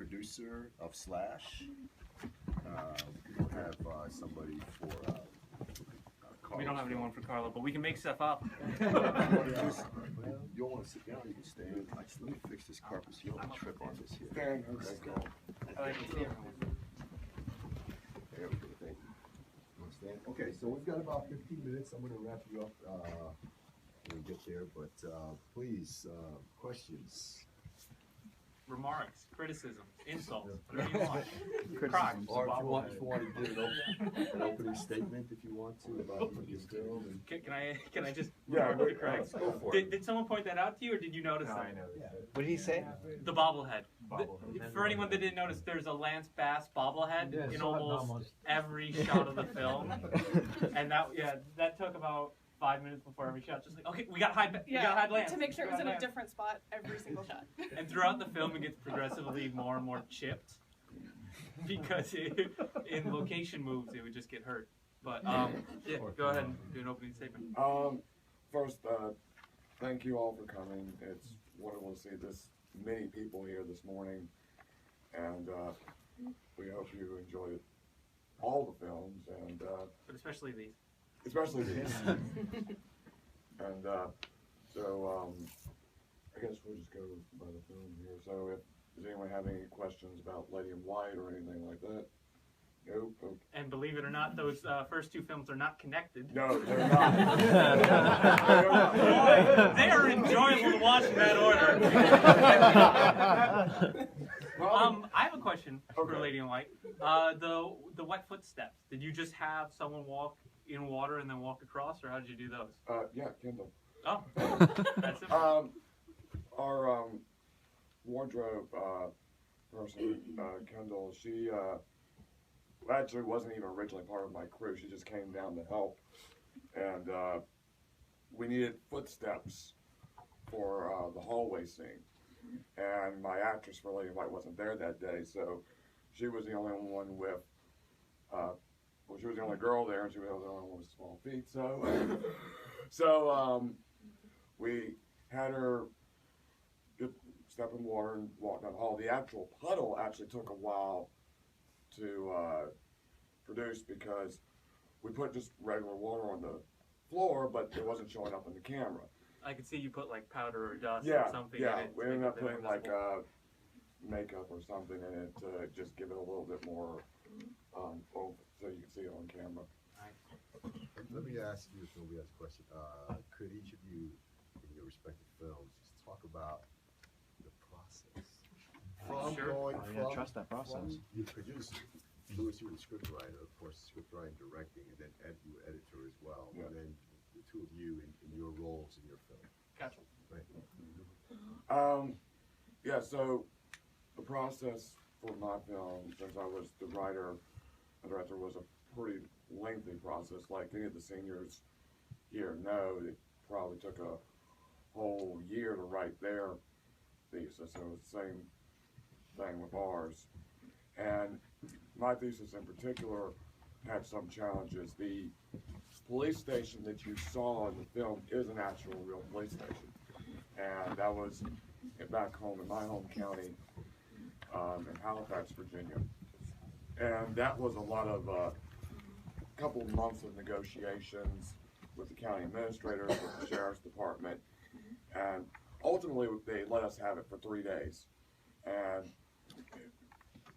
producer of Slash. We don't have somebody for We don't have anyone for Carlo, but we can make stuff up. you don't want to sit down, you can stand. Let me fix this carpet so you don't trip on this here. Stand. Let's go. I like to see everyone. There we go, thank you. You want to stand? Okay, so we've got about 15 minutes. I'm going to wrap you up when we get there, but please, questions? Remarks, criticism, insults, whatever you want. Criticism. Or if you want to give an opening statement, if you want to, about your film. And Can I just Yeah, remark to Craig? go for it. Did someone point that out to you, or did you notice that? What did he say? The bobblehead. For anyone that didn't notice, there's a Lance Bass bobblehead in almost every shot of the film, and that took about 5 minutes before every shot. Just like, okay, we got to hide Lance. To make sure it was in a different spot every single shot. And throughout the film, it gets progressively more and more chipped because in location moves, it would just get hurt. But yeah, go ahead and do an opening statement. First, thank you all for coming. It's wonderful to see this many people here this morning, and we hope you enjoyed all the films, and But especially these. especially these. And so I guess we'll just go by the film here. So if does anyone have any questions about Lady in White or anything like that? Nope. Okay. And believe it or not, those first two films are not connected. No, they're not. Boy, they are enjoyable to watch in that order. I have a question for Lady in White. The wet footsteps. Did you just have someone walk in water and then walk across, or how did you do those? Yeah, Kendall. Oh, that's it. Our wardrobe person, Kendall, she actually wasn't even originally part of my crew. She just came down to help, and we needed footsteps for the hallway scene. And my actress for Lady in White wasn't there that day, so she was the only one with. Well, she was the only girl there, and she was the only one with small feet. So, we had her just step in water and walk down the hall. The actual puddle actually took a while to produce because we put just regular water on the floor, but it wasn't showing up on the camera. I could see you put like powder or dust or something in it. We ended up putting like makeup or something in it to just give it a little bit more oomph so you can see it on camera. Let me ask you a question. Could each of you, in your respective films, just talk about the process? Trust that process. From you producer, Louis, you were the script writer, of course, script writing, directing, and then you were editor as well. Yeah. And then the two of you in your roles in your film. Gotcha. Right. Yeah, so the process for my film, since I was the writer and director, was a pretty lengthy process. Like any of the seniors here know, it probably took a whole year to write their thesis. So it's the same thing with ours. And my thesis in particular had some challenges. The police station that you saw in the film is an actual real police station. And that was back home in my home county in Halifax, Virginia. And that was a lot of couple months of negotiations with the county administrators, with the sheriff's department, and ultimately they let us have it for 3 days. And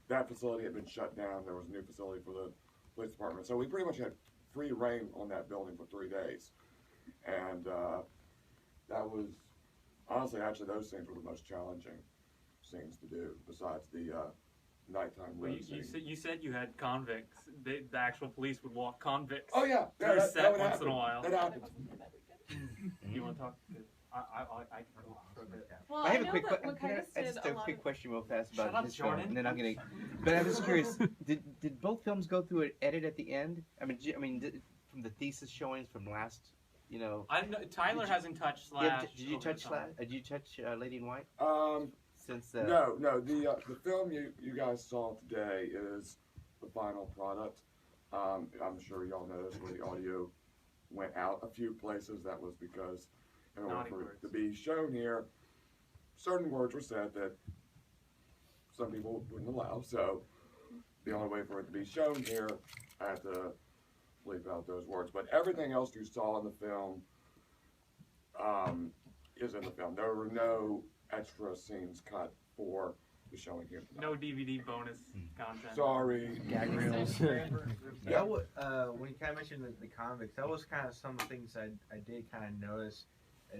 that facility had been shut down. There was a new facility for the police department, so we pretty much had free reign on that building for 3 days. And that was honestly, actually, those scenes were the most challenging scenes to do, besides the nighttime road You said you had convicts. The actual police would walk convicts. Oh yeah, through that set would once happen. in a while. That happens. You want to talk? I can go for a bit. Well, I have a know quick, that just a quick question real fast Shut about up, his film, Jordan. and then I'm gonna. But I'm just curious. Did both films go through an edit at the end? I mean, from the thesis showings from last, you know. Tyler hasn't touched Slash. Did you touch Slash? Did you touch Lady in White? Since No. The film you guys saw today is the final product. I'm sure y'all noticed when the audio went out a few places. That was because in order for it to be shown here, certain words were said that some people wouldn't allow. So the only way for it to be shown here, I had to bleep out those words. But everything else you saw in the film is in the film. There were no extra scenes cut for the showing here tonight. No DVD bonus content. Sorry. Gag reels. Yeah. When you kind of mentioned the convicts, that was kind of some things I did kind of notice.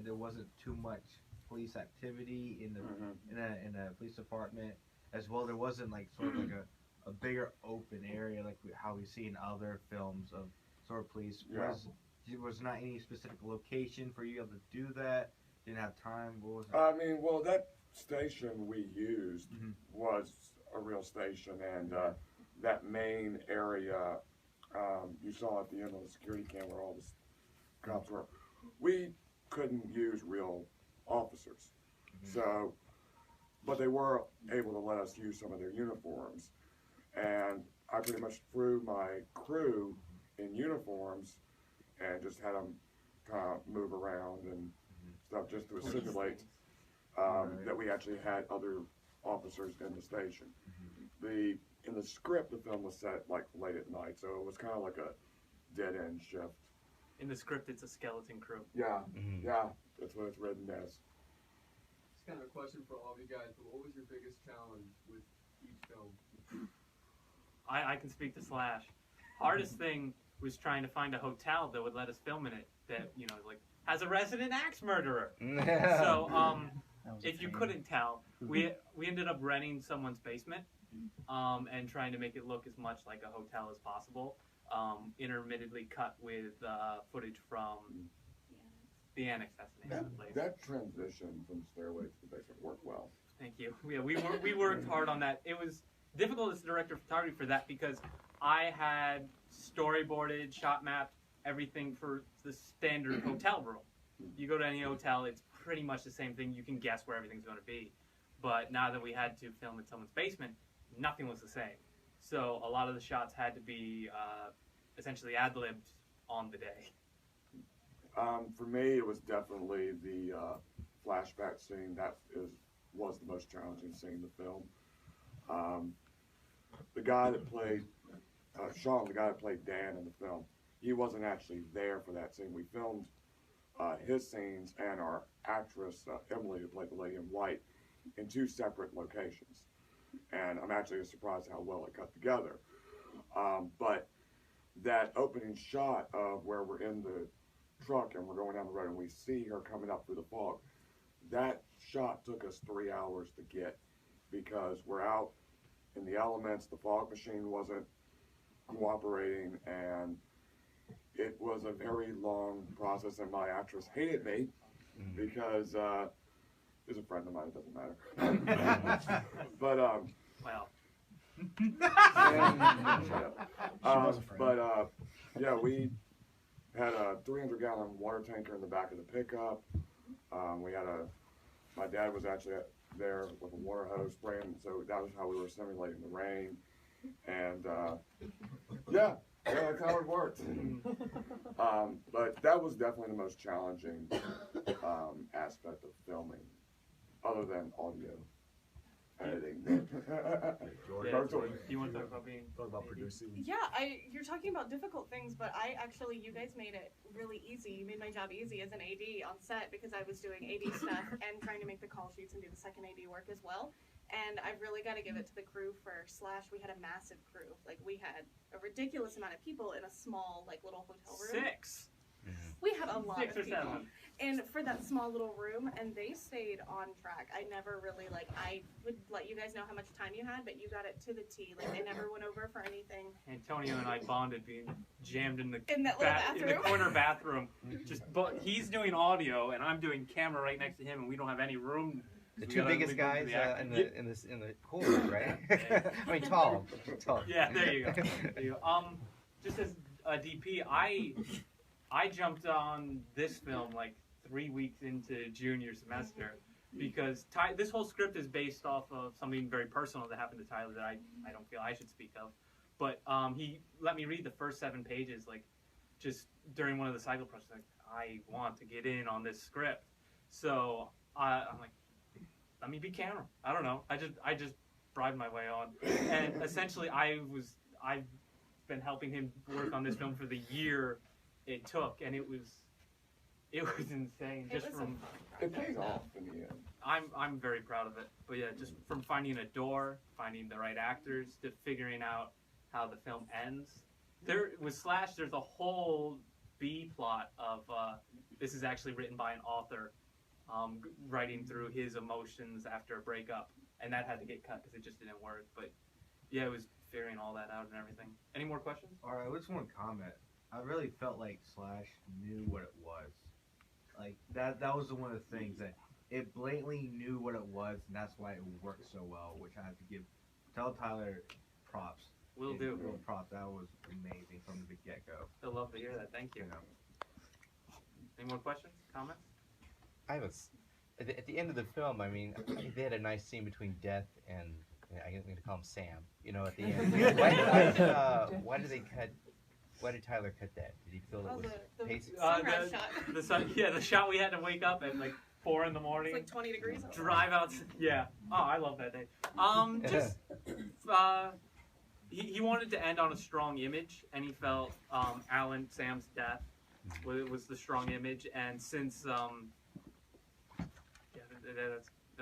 There wasn't too much police activity in the in a police department, as well. There wasn't like sort of like a bigger open area like how we see in other films of sort of police. Yeah. Was not any specific location for you able to do that. Didn't have time. What was it? I mean, well, that station we used was a real station, and that main area you saw at the end of the security cam where all the cops were, we couldn't use real officers. So, but they were able to let us use some of their uniforms, and I pretty much threw my crew in uniforms and just had them kind of move around and stuff just to simulate that we actually had other officers in the station. In the script, the film was set like late at night, so it was kind of like a dead end shift. In the script, it's a skeleton crew. Yeah, yeah, that's what it's written as. It's kind of a question for all of you guys, but what was your biggest challenge with each film? I can speak to Slash. Hardest thing was trying to find a hotel that would let us film in it that, you know, like, has a resident axe murderer. So, if you couldn't tell, we ended up renting someone's basement and trying to make it look as much like a hotel as possible. Intermittently cut with footage from the annex. That's the name of the place. That transition from the stairway to the basement worked well. Thank you. Yeah, we worked hard on that. It was difficult as director of photography for that because I had storyboarded, shot mapped everything for the standard hotel room. You go to any hotel, it's pretty much the same thing. You can guess where everything's going to be. But now that we had to film in someone's basement, nothing was the same. So a lot of the shots had to be essentially ad-libbed on the day. For me, it was definitely the flashback scene. Was the most challenging scene in the film. The guy that played Sean, the guy that played Dan in the film, he wasn't actually there for that scene. We filmed his scenes and our actress, Emily, who played the lady in white, in two separate locations. And I'm actually surprised how well it cut together. But that opening shot of where we're in the truck and we're going down the road and we see her coming up through the fog, that shot took us 3 hours to get because we're out in the elements, the fog machine wasn't cooperating, and it was a very long process, and my actress hated me because she's a friend of mine, it doesn't matter. But Well, yeah, we had a 300-gallon water tanker in the back of the pickup. My dad was actually there with a water hose spraying, so that was how we were simulating the rain. And yeah, that's how it worked. But that was definitely the most challenging aspect of filming, other than audio editing. you want to talk about producing? Yeah, you're talking about difficult things, but you guys made it really easy. You made my job easy as an AD on set because I was doing AD stuff and trying to make the call sheets and do the second AD work as well. And I've really got to give it to the crew for Slash. We had a massive crew. Like, we had a ridiculous amount of people in a small, like, little hotel room. 6. We had a lot 6 of or people. 7. And for that small little room, and they stayed on track. I never really, I would let you guys know how much time you had, but you got it to the T. Like, they never went over for anything. Antonio and I bonded being jammed in that little bathroom. in the corner bathroom. But he's doing audio, and I'm doing camera right next to him, and we don't have any room. The two biggest guys in the corner, right? I mean, tall. Yeah, there you go. There you go. Just as a DP, I jumped on this film like 3 weeks into junior semester because this whole script is based off of something very personal that happened to Tyler that I don't feel I should speak of. But he let me read the first 7 pages, like, just during one of the cycle processes. Like, I want to get in on this script, so I'm like, let me be camera. I don't know. I just bribed my way on. And essentially, I've been helping him work on this film for the year it took, and it was insane. Just from It pays off in the end. I'm very proud of it. But yeah, just from finding a door, finding the right actors, to figuring out how the film ends. There with Slash, there's a whole B plot of this is actually written by an author, writing through his emotions after a breakup, and that had to get cut because it just didn't work. But yeah, it was figuring all that out and everything. Any more questions? Alright, I just want to comment. I really felt like Slash knew what it was. Like that was one of the things that it blatantly knew what it was, and that's why it worked so well, which I have to tell Tyler props. Will do. Real props. That was amazing from the get-go. I'd love to hear that. Thank you. You know. Any more questions? Comments? I was at the end of the film. I mean, they had a nice scene between Death and I'm going to call him Sam. You know, at the end. Why did they cut? Why did Tyler cut that? Did he feel it was pacing? Sunrise shot. The shot we had to wake up at like 4 in the morning. It's like 20 degrees. Drive out. Yeah. Oh, I love that day. Just he wanted to end on a strong image, and he felt Sam's death was the strong image, and since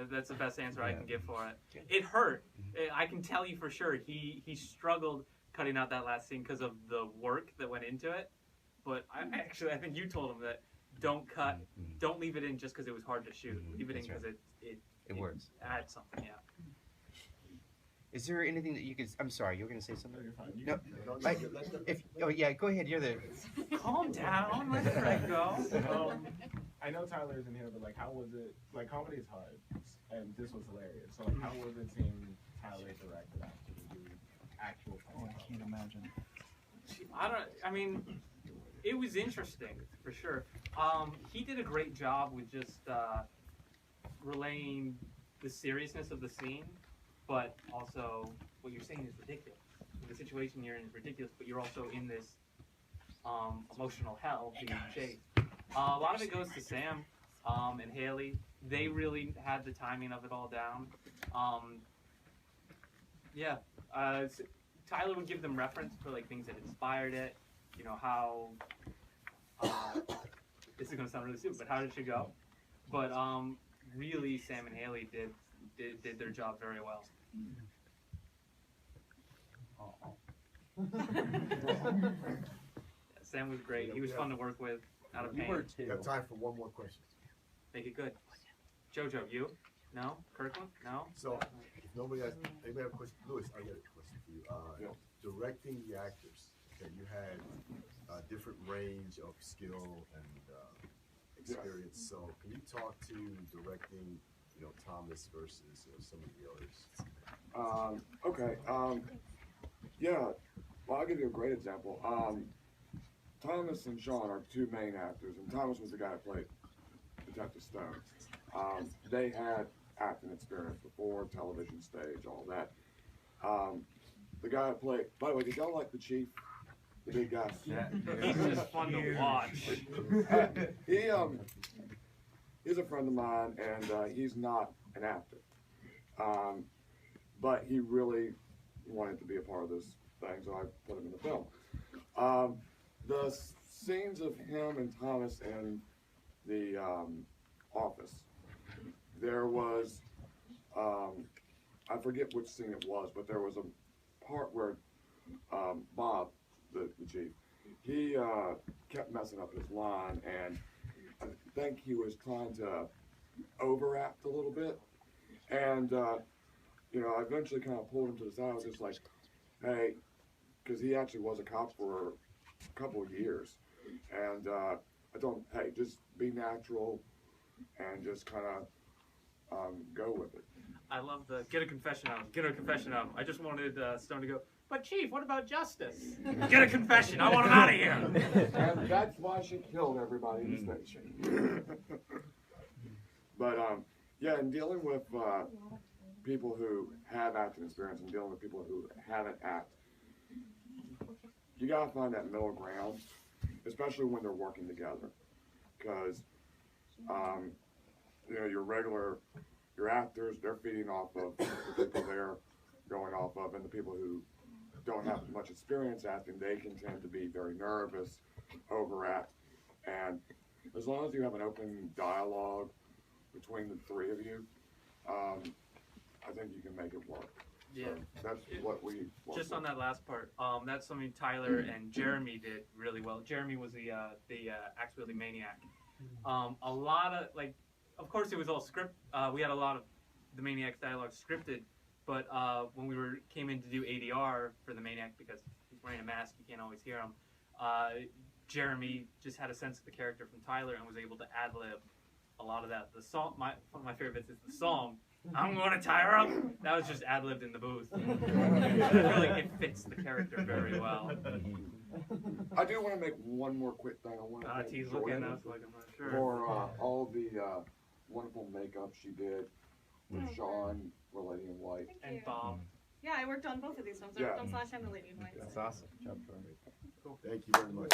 that's the best answer I can give for it. It hurt. I can tell you for sure. He struggled cutting out that last scene because of the work that went into it. But I think you told him that don't leave it in just because it was hard to shoot. Leave it in because it works. Adds something. Yeah. Is there anything that you could? I'm sorry, you were going to say something. No, you're fine. No, yeah, go ahead. You're the. Calm down. Let Fred go. I know Tyler isn't here, but like, how was it? Like, comedy is hard, and this was hilarious. So, like, how was it seeing Tyler direct it actually do actual comedy? I can't imagine. I mean, it was interesting for sure. He did a great job with just relaying the seriousness of the scene, but also what you're saying is ridiculous. The situation you're in is ridiculous, but you're also in this emotional hell being chased. A lot of it goes to Sam and Haley. They really had the timing of it all down. Tyler would give them reference for like things that inspired it. You know how this is gonna sound really stupid, but how did she go? But really, Sam and Haley did their job very well. Sam was great. He was fun to work with. Not a pain. We have time for one more question. Make it good. Jojo, you? No? Kirkland? No? So, if anybody have a question, Louis, I got a question for you. Directing the actors, okay, you had a different range of skill and experience. So, can you talk to directing, Thomas versus some of the others? Okay. Yeah. Well, I'll give you a great example. Thomas and Sean are two main actors, and Thomas was the guy who played Detective Stone. They had acting experience before, television, stage, all that. The guy who played, by the way, did y'all like the Chief? The big guy? Yeah. He's just fun to watch. He's a friend of mine, and he's not an actor. But he really wanted to be a part of this thing, so I put him in the film. The scenes of him and Thomas in the office, there was, I forget which scene it was, but there was a part where Bob, the chief, he kept messing up his line, and I think he was trying to overact a little bit, and I eventually kind of pulled him to the side. I was just like, hey, because he actually was a cop for a couple of years, and I told him, hey, just be natural and just kind of go with it. I love the get a confession out. I just wanted Stone to go, but Chief, what about justice? Get a confession. I want him out of here. And that's why she killed everybody in the station. But yeah, and dealing with people who have acting experience and dealing with people who haven't acted, you gotta find that middle ground, especially when they're working together, because your actors, they're feeding off of the people they're going off of, and the people who don't have much experience acting, they can tend to be very nervous, overact, and as long as you have an open dialogue between the three of you, I think you can make it work. Yeah. So that's what we work Just with. on that last part, that's something Tyler and Jeremy did really well. Jeremy was the axe-wielding maniac. A lot of, like, of course it was all script. We had a lot of the Maniac's dialogue scripted, but when we came in to do ADR for the Maniac, because he's wearing a mask, you can't always hear him, Jeremy just had a sense of the character from Tyler and was able to ad-lib a lot of that. The song, one of my favorite bits is the song, "I'm going to tie her up." That was just ad-libbed in the booth. I feel like it fits the character very well. I do want to make one more quick thing. I want to thank T's Jordan looking up like I'm not sure. for all the wonderful makeup she did with Sean, the Lady in White. Thank And you. Bob. Yeah, I worked on both of these films. I worked on Flash and The Lady in White. That's awesome. Thank you very much.